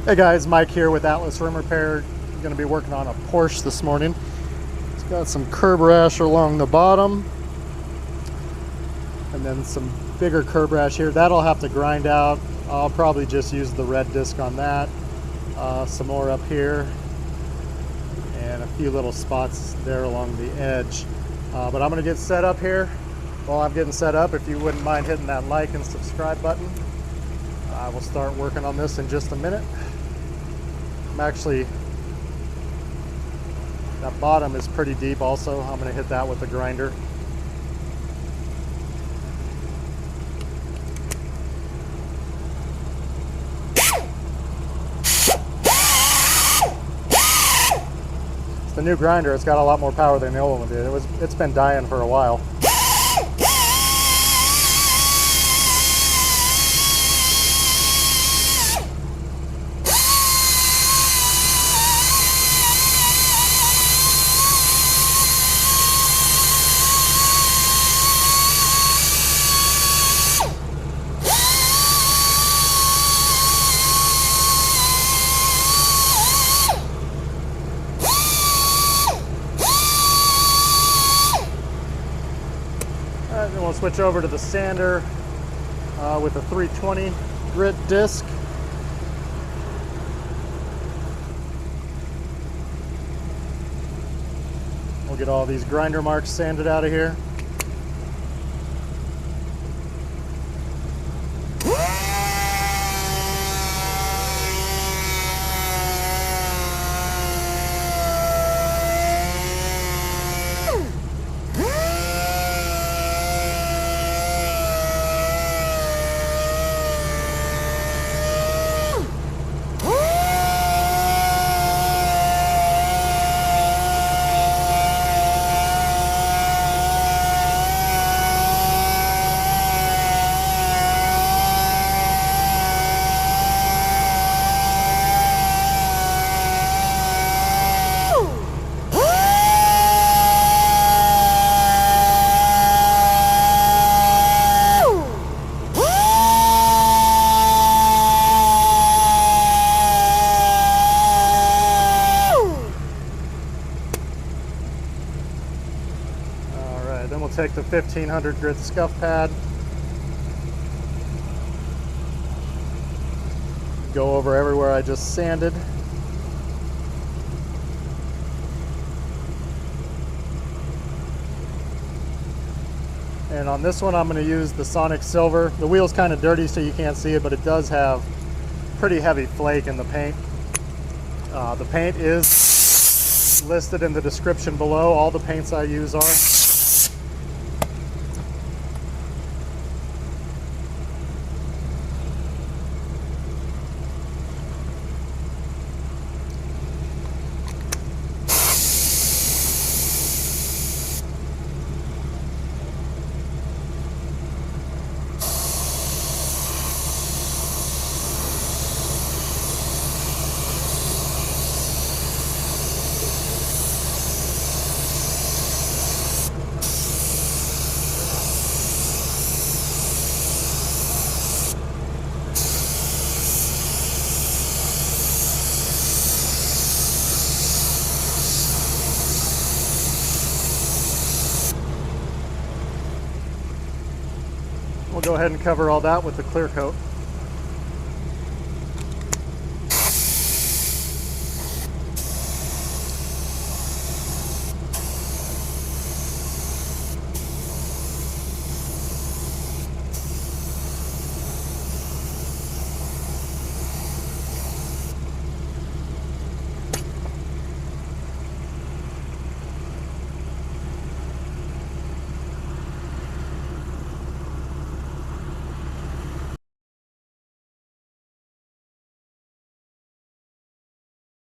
Hey guys, Mike here with Atlas Rim Repair. I'm going to be working on a Porsche this morning. It's got some curb rash along the bottom and then some bigger curb rash here. That'll have to grind out. I'll probably just use the red disc on that. Some more up here and a few little spots there along the edge. But I'm going to get set up here. While I'm getting set up, if you wouldn't mind hitting that like and subscribe button, I will start working on this in just a minute. Actually, that bottom is pretty deep also. I'm going to hit that with the grinder. It's the new grinder. It's got a lot more power than the old one did. It's been dying for a while. Then we'll switch over to the sander with a 320 grit disc. We'll get all these grinder marks sanded out of here. Then we'll take the 1500 grit scuff pad, go over everywhere I just sanded. And on this one I'm going to use the Sonic Silver. The wheel's kind of dirty so you can't see it, but it does have pretty heavy flake in the paint. The paint is listed in the description below. All the paints I use are. We'll go ahead and cover all that with the clear coat.